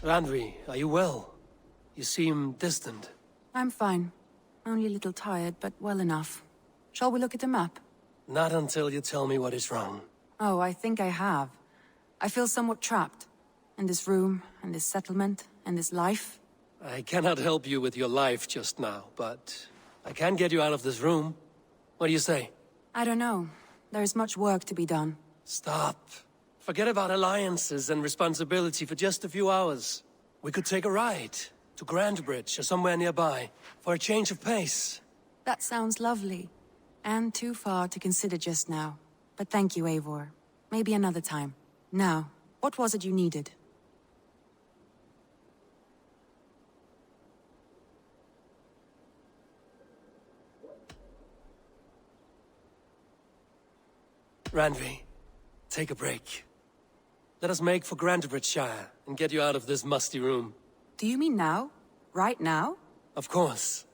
Randvi, are you well? You seem distant. I'm fine. Only a little tired, but well enough. Shall we look at the map? Not until you tell me what is wrong. Oh, I think I have. I feel somewhat trapped. In this room, and this settlement, and this life. I cannot help you with your life just now, but I can get you out of this room. What do you say? I don't know. There is much work to be done. Stop. Forget about alliances and responsibility for just a few hours. We could take a ride to Grandbridge or somewhere nearby for a change of pace. That sounds lovely. And too far to consider just now. But thank you, Eivor. Maybe another time. Now, what was it you needed? Randvi, take a break. Let us make for Grandbridgeshire and get you out of this musty room. Do you mean now? Right now? Of course.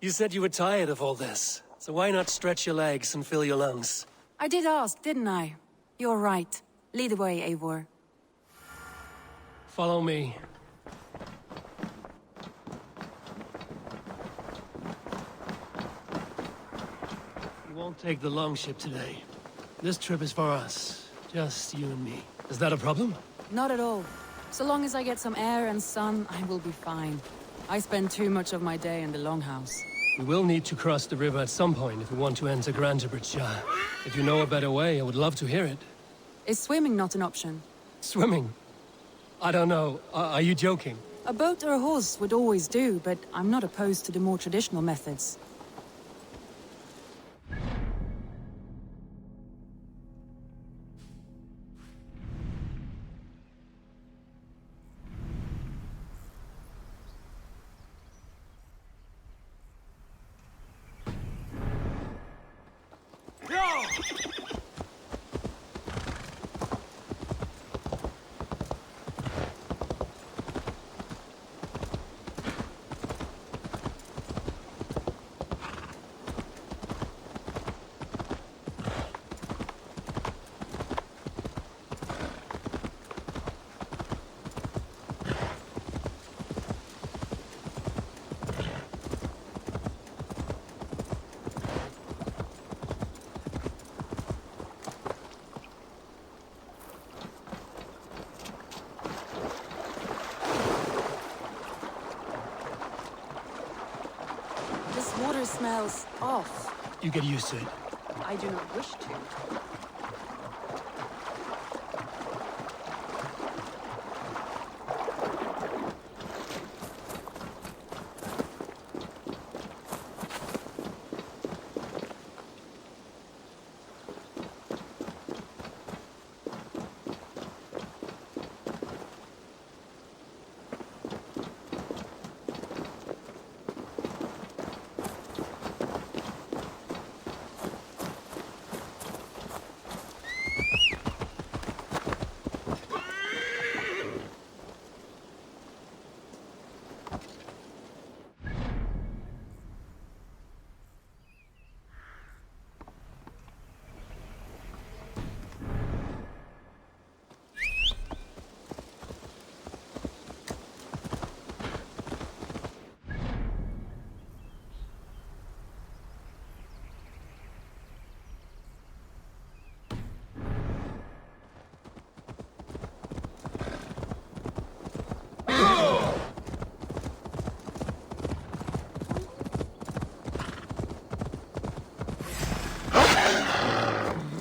You said you were tired of all this, so why not stretch your legs and fill your lungs? I did ask, didn't I? You're right. Lead the way, Eivor. Follow me. We won't take the longship today. This trip is for us. Just you and me. Is that a problem? Not at all. So long as I get some air and sun, I will be fine. I spend too much of my day in the longhouse. We will need to cross the river at some point if we want to enter Grandbridgeshire. If you know a better way, I would love to hear it. Is swimming not an option? Swimming? I don't know. Are you joking? A boat or a horse would always do, but I'm not opposed to the more traditional methods. Water smells off. You get used to it. I do not wish to.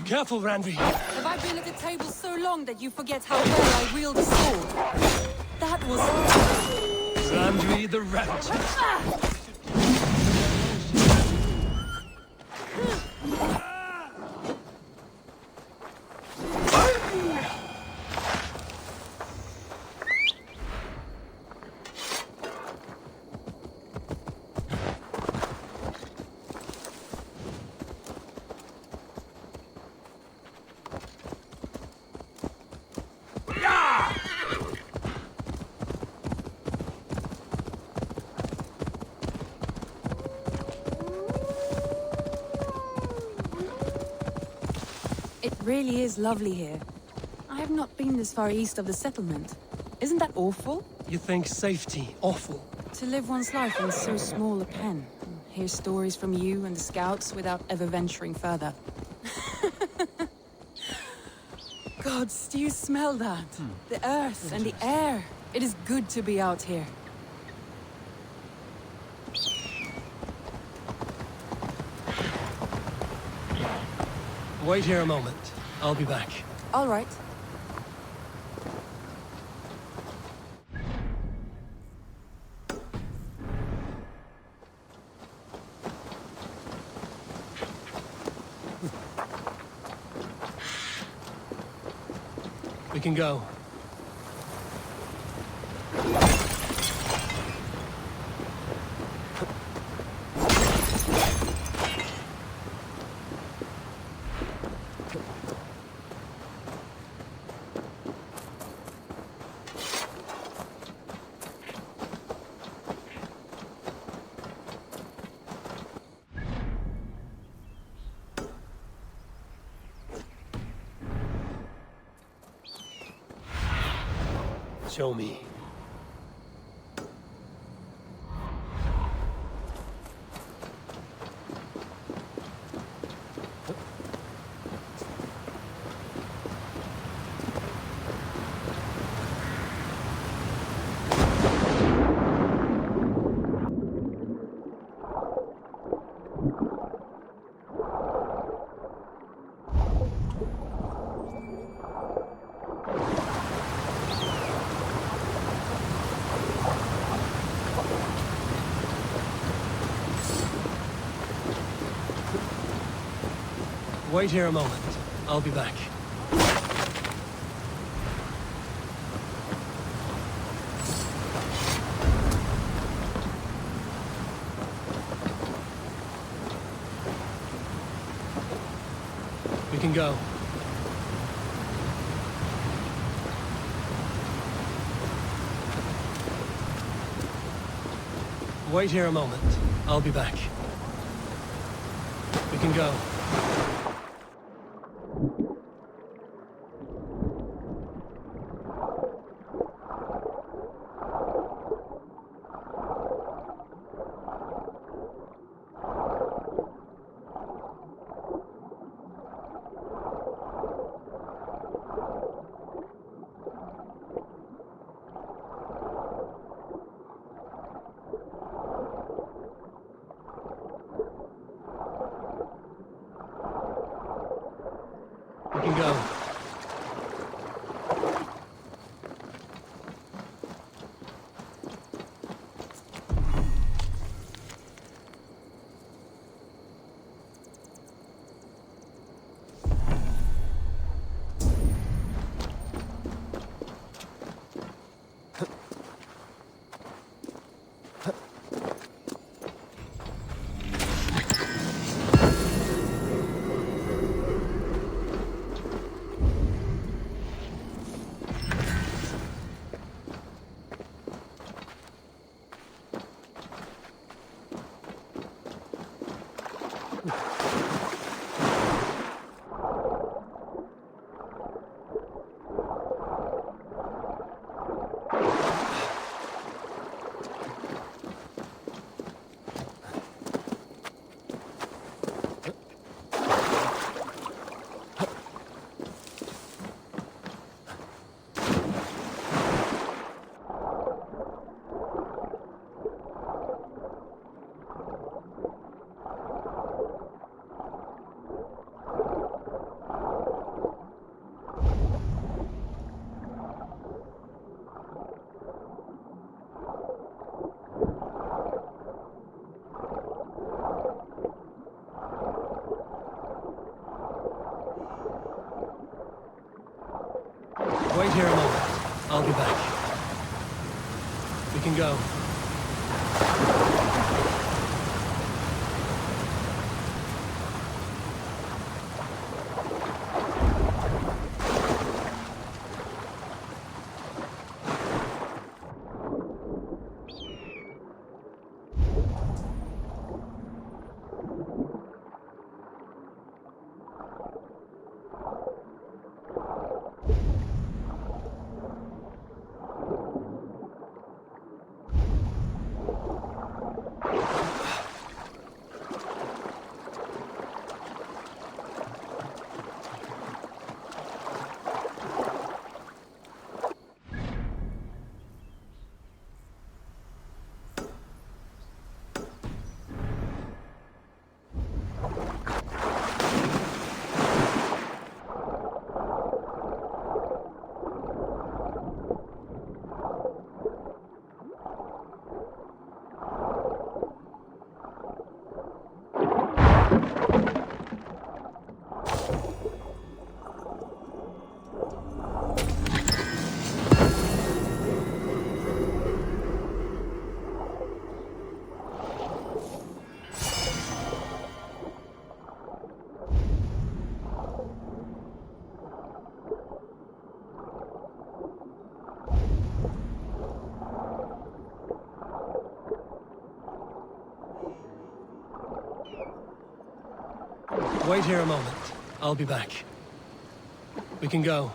Careful, Randvi. Have I been at the table so long that you forget how well I wield a sword? That was... Randvi the Ravager. It really is lovely here. I have not been this far east of the settlement. Isn't that awful? You think safety awful? To live one's life in so small a pen, and hear stories from you and the scouts without ever venturing further. Gods, do you smell that? The earth and the air. It is good to be out here. Wait here a moment. I'll be back. All right. We can go. Show me. Wait here a moment. I'll be back. We can go. Wait here a moment. I'll be back. We can go. We can go. Wait here a moment. I'll be back. We can go. Wait here a moment. I'll be back. We can go.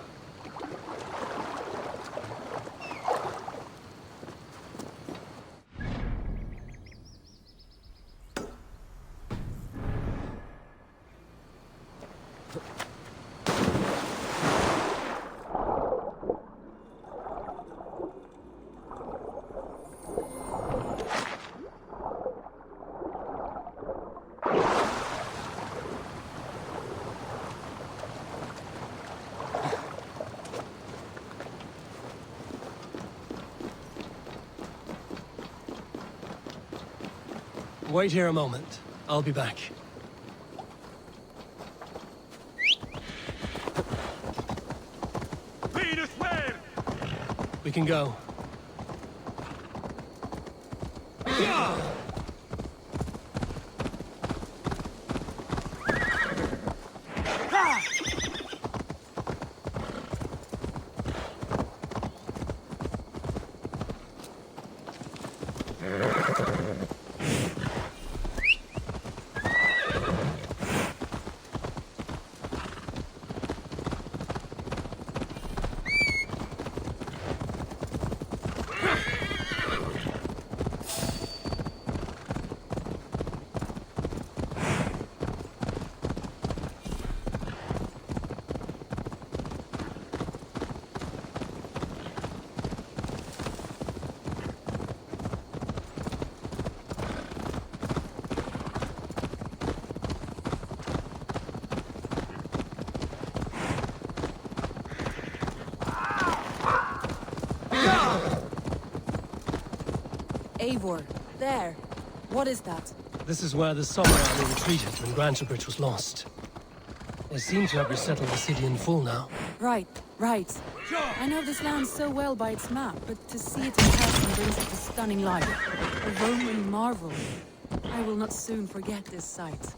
Wait here a moment. I'll be back. We can go. Eivor, there. What is that? This is where the Summer Army retreated when Grantebridge was lost. They seem to have resettled the city in full now. Right. I know this land so well by its map, but to see it in person brings it to stunning life. A Roman marvel. I will not soon forget this sight.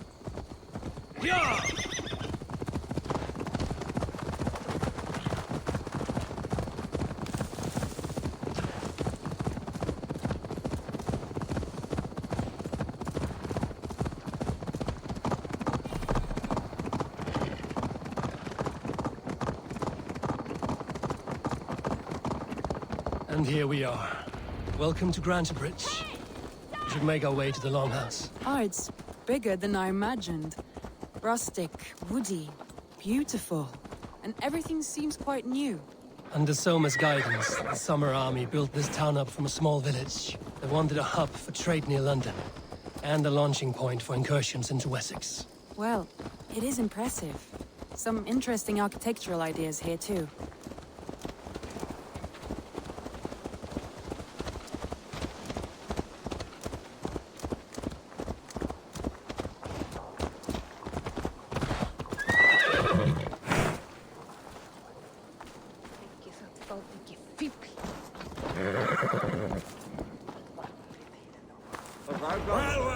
And here we are. Welcome to Grantebridge. We should make our way to the Longhouse. Ah, it's bigger than I imagined. Rustic, woody, beautiful. And everything seems quite new. Under Soma's guidance, the Summer Army built this town up from a small village. They wanted a hub for trade near London, and a launching point for incursions into Wessex. Well, it is impressive. Some interesting architectural ideas here too.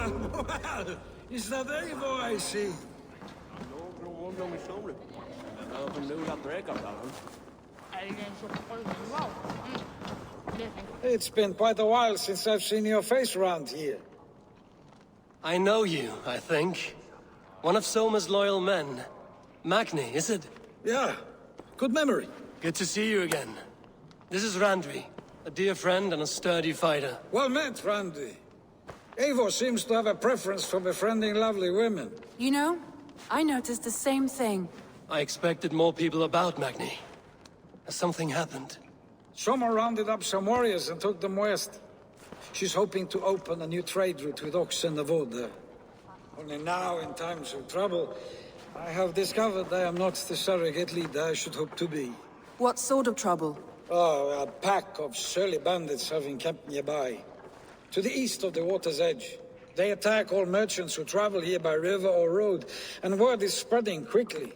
Well, is that Eivor I see? It's been quite a while since I've seen your face around here. I know you, I think. One of Soma's loyal men. Magni, is it? Yeah, good memory. Good to see you again. This is Randvi, a dear friend and a sturdy fighter. Well met, Randy. Eivor seems to have a preference for befriending lovely women. You know, I noticed the same thing. I expected more people about Magni. Has something happened? Soma rounded up some warriors and took them west. She's hoping to open a new trade route with oxen and wood there. Only now, in times of trouble, I have discovered I am not the surrogate leader I should hope to be. What sort of trouble? Oh, a pack of surly bandits have encamped nearby. To the east of the water's edge. They attack all merchants who travel here by river or road, and word is spreading quickly.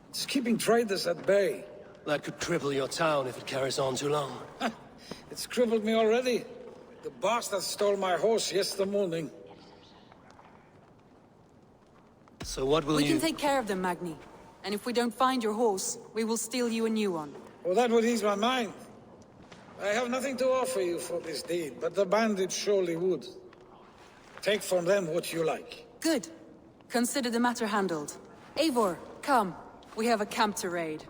It's keeping traders at bay. That could cripple your town if it carries on too long. It's crippled me already. The bastard stole my horse yesterday morning. So what will We you... can take care of them, Magni. And if we don't find your horse, we will steal you a new one. Well, that would ease my mind. I have nothing to offer you for this deed, but the bandits surely would. Take from them what you like. Good. Consider the matter handled. Eivor, come. We have a camp to raid.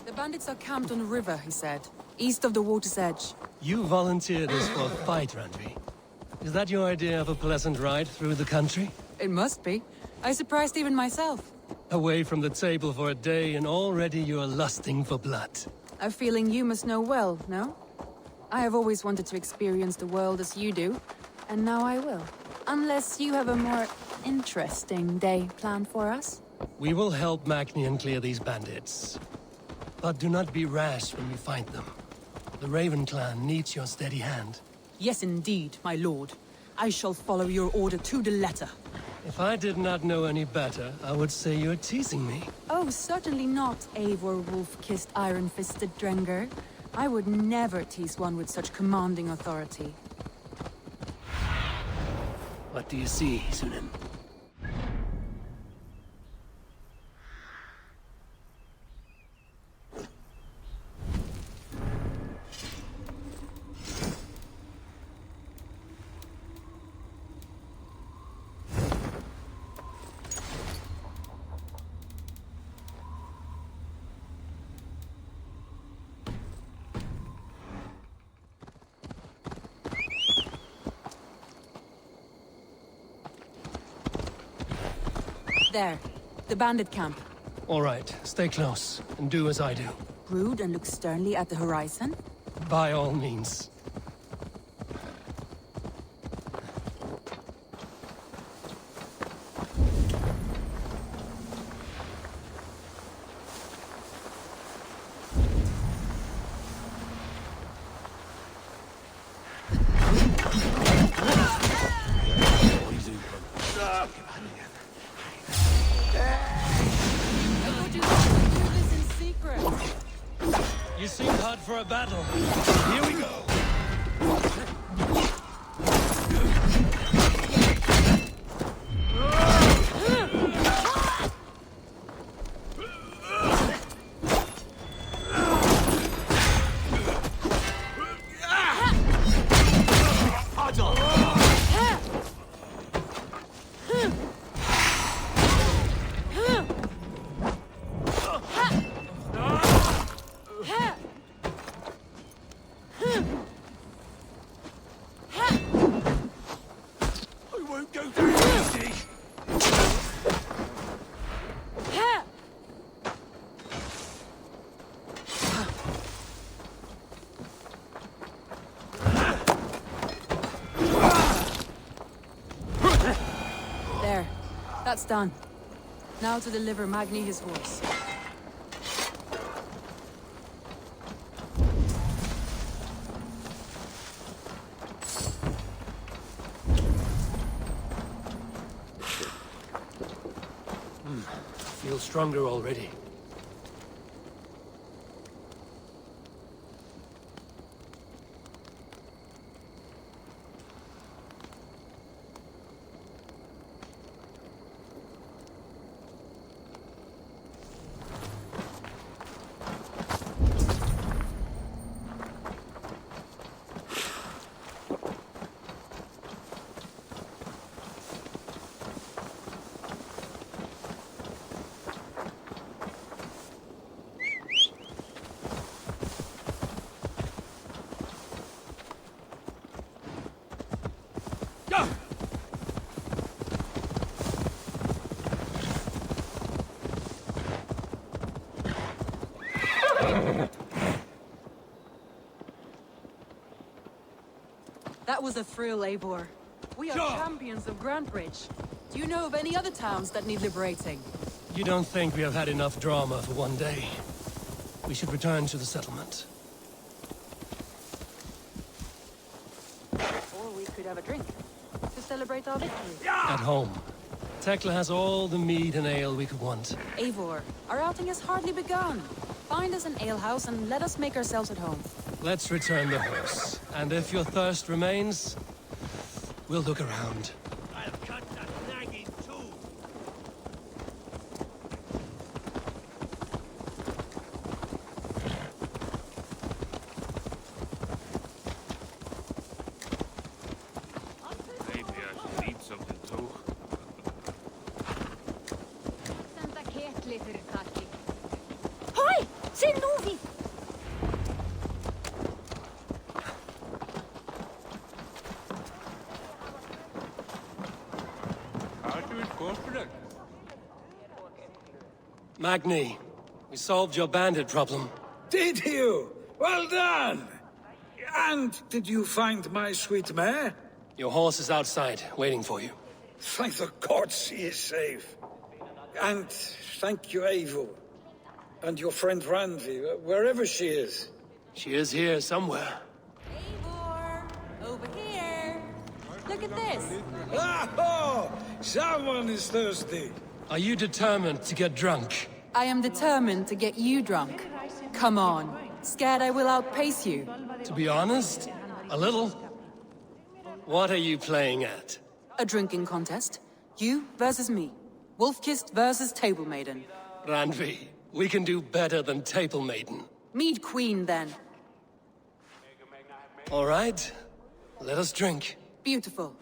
The bandits are camped on the river, he said. East of the water's edge. You volunteered us for a fight, Randvi. Is that your idea of a pleasant ride through the country? It must be. I surprised even myself. Away from the table for a day and already you're lusting for blood. A feeling you must know well, no? I have always wanted to experience the world as you do, and now I will. Unless you have a more interesting day planned for us? We will help Magnian clear these bandits. But do not be rash when you find them. The Raven clan needs your steady hand. Yes, indeed, my lord. I shall follow your order to the letter. If I did not know any better, I would say you're teasing me. Oh, certainly not, Eivor wolf-kissed iron-fisted Drenger. I would never tease one with such commanding authority. What do you see, Sunan? There. The bandit camp. All right, stay close, and do as I do. Brood and look sternly at the horizon? By all means. You seem hot for a battle. Here we go. There. That's done. Now to deliver Magni his horse. Feel stronger already. That was a thrill, Eivor. We are champions of Grantebridge. Do you know of any other towns that need liberating? You don't think we have had enough drama for one day? We should return to the settlement. Or we could have a drink to celebrate our victory. At home. Tekla has all the mead and ale we could want. Eivor, our outing has hardly begun. Find us an alehouse and let us make ourselves at home. Let's return the horse. And if your thirst remains, we'll look around. I'll cut that nag in two. Magni, we solved your bandit problem. Did you? Well done! And did you find my sweet mare? Your horse is outside, waiting for you. Thank the gods he is safe. And thank you, Eivor. And your friend Randvi, wherever she is. She is here somewhere. Eivor! Over here! Look at this! Oh! Someone is thirsty. Are you determined to get drunk? I am determined to get you drunk. Come on. Scared I will outpace you? To be honest, a little. What are you playing at? A drinking contest. You versus me. Wolf-kissed versus Table Maiden. Randvi, we can do better than Table Maiden. Mead Queen, then. All right, let us drink. Beautiful.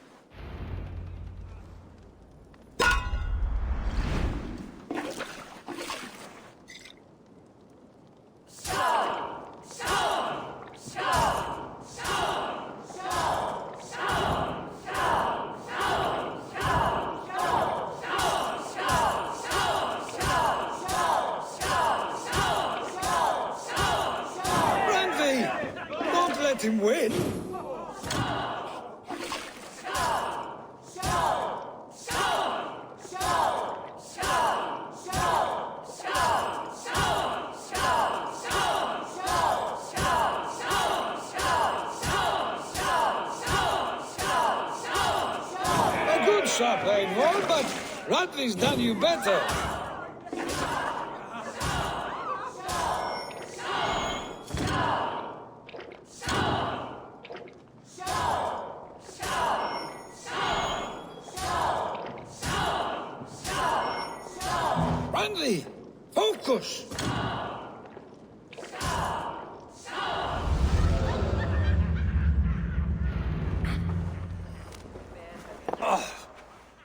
Randvi! Don't let him win! A good shot, Eivor, but Randvi's done you better. Randvi, focus!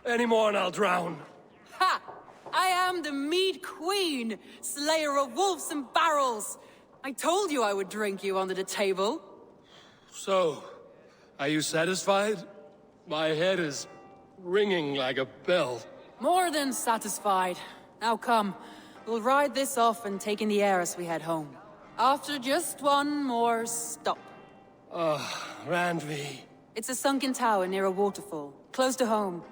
Any more and I'll drown. Ha! I am the Mead Queen, slayer of wolves and barrels. I told you I would drink you under the table. So, are you satisfied? My head is ringing like a bell. More than satisfied. Now come, we'll ride this off and take in the air as we head home. After just one more stop. Randvi. It's a sunken tower near a waterfall, close to home.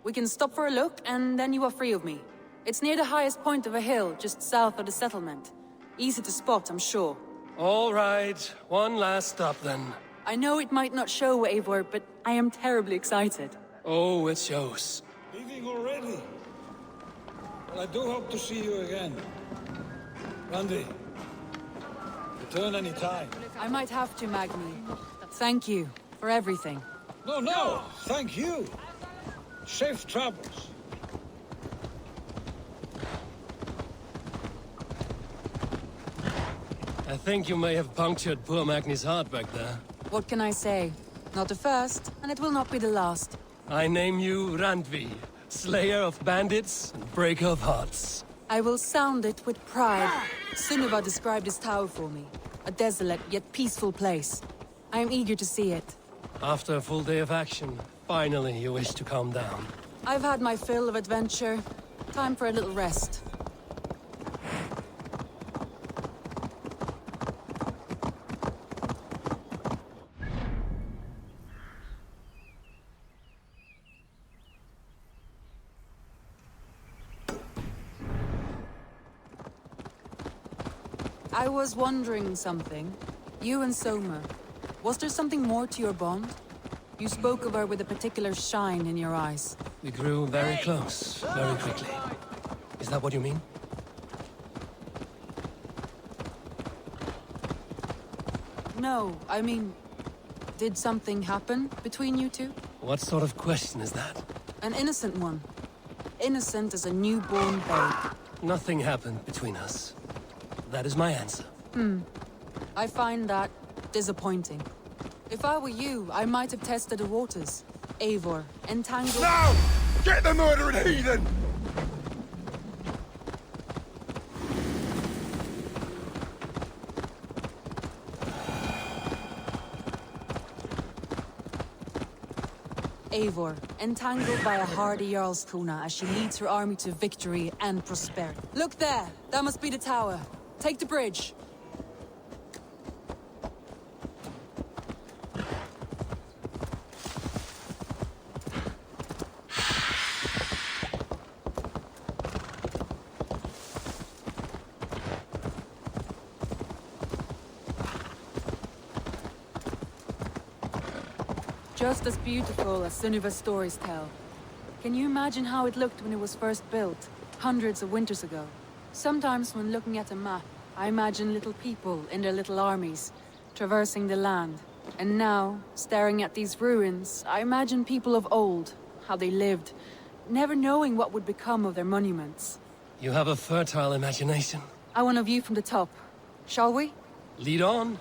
We can stop for a look, and then you are free of me. It's near the highest point of a hill, just south of the settlement. Easy to spot, I'm sure. All right, one last stop then. I know it might not show, Eivor, but I am terribly excited. Oh, it shows. Leaving already? Well, I do hope to see you again. Randvi, return any time. I might have to, Magni. Thank you for everything. No, thank you. Safe travels. I think you may have punctured poor Magni's heart back there. What can I say? Not the first, and it will not be the last. I name you Randvi, slayer of bandits and breaker of hearts. I will sound it with pride. Sunniva described this tower for me. A desolate yet peaceful place. I am eager to see it. After a full day of action, finally you wish to calm down. I've had my fill of adventure. Time for a little rest. I was wondering something. You and Soma. Was there something more to your bond? You spoke of her with a particular shine in your eyes. We grew very close, very quickly. Is that what you mean? No, I mean... Did something happen between you two? What sort of question is that? An innocent one. Innocent as a newborn babe. Nothing happened between us. That is my answer. I find that disappointing. If I were you, I might have tested the waters. Eivor, entangled... Now! Get the murdering heathen! Eivor, entangled by a hardy Jarl's Kuna as she leads her army to victory and prosperity. Look there! That must be the tower. Take the bridge. Just as beautiful as Sunniva's stories tell. Can you imagine how it looked when it was first built, hundreds of winters ago? Sometimes when looking at a map, I imagine little people in their little armies, traversing the land. And now, staring at these ruins, I imagine people of old, how they lived, never knowing what would become of their monuments. You have a fertile imagination. I want a view from the top. Shall we? Lead on.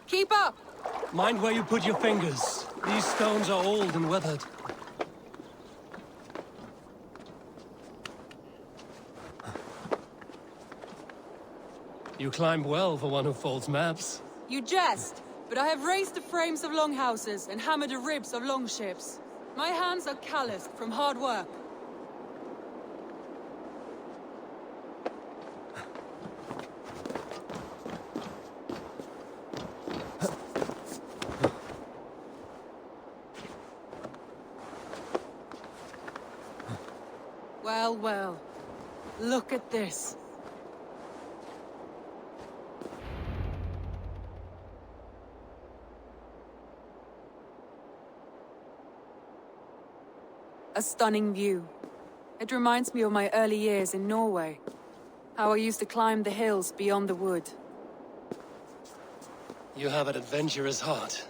Keep up! Mind where you put your fingers. These stones are old and weathered. You climb well for one who folds maps. You jest, but I have raised the frames of longhouses and hammered the ribs of longships. My hands are calloused from hard work. Well, well. Look at this. A stunning view. It reminds me of my early years in Norway. How I used to climb the hills beyond the wood. You have an adventurous heart.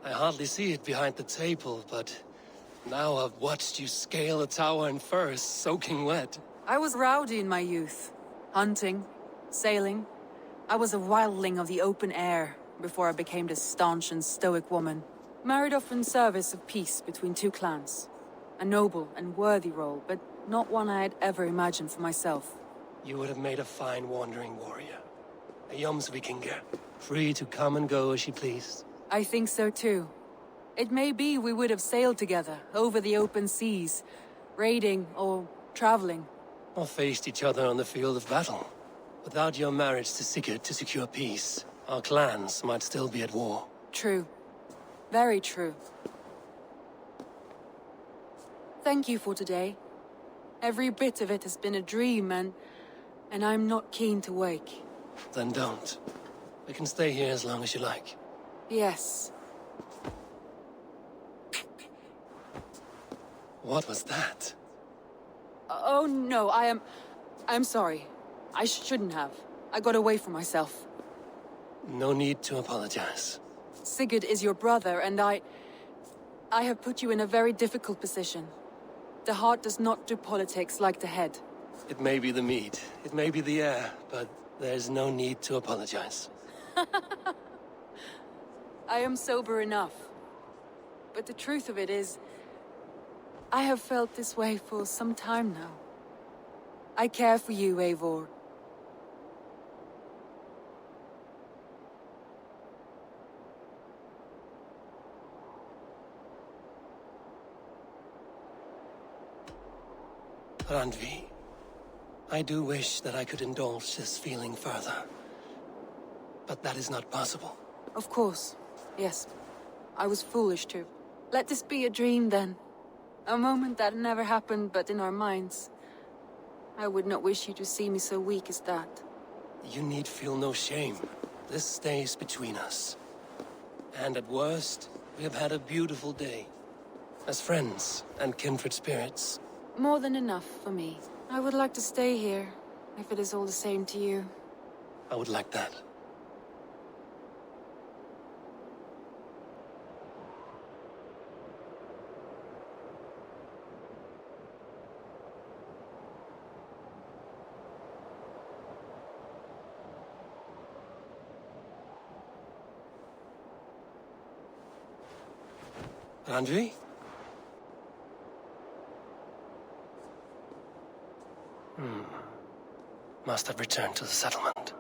I hardly see it behind the table, but now I've watched you scale a tower in furs, soaking wet. I was rowdy in my youth. Hunting, sailing. I was a wildling of the open air before I became this staunch and stoic woman. Married off in service of peace between two clans. A noble and worthy role, but not one I had ever imagined for myself. You would have made a fine wandering warrior. A Jomsvikinger, free to come and go as she pleased. I think so too. It may be we would have sailed together, over the open seas, raiding or traveling. Or faced each other on the field of battle. Without your marriage to Sigurd to secure peace, our clans might still be at war. True. Very true. Thank you for today. Every bit of it has been a dream, and I'm not keen to wake. Then don't. We can stay here as long as you like. Yes. What was that? Oh no, I'm sorry. I shouldn't have. I got away from myself. No need to apologize. Sigurd is your brother, and I have put you in a very difficult position. The heart does not do politics like the head. It may be the meat, it may be the air, but there's no need to apologize. I am sober enough. But the truth of it is, I have felt this way for some time now. I care for you, Eivor. Randvi, I do wish that I could indulge this feeling further. But that is not possible. Of course. Yes. I was foolish to. Let this be a dream, then. A moment that never happened but in our minds. I would not wish you to see me so weak as that. You need feel no shame. This stays between us. And at worst, we have had a beautiful day. As friends and kindred spirits. More than enough for me. I would like to stay here, if it is all the same to you. I would like that. Randvi? Must have returned to the settlement.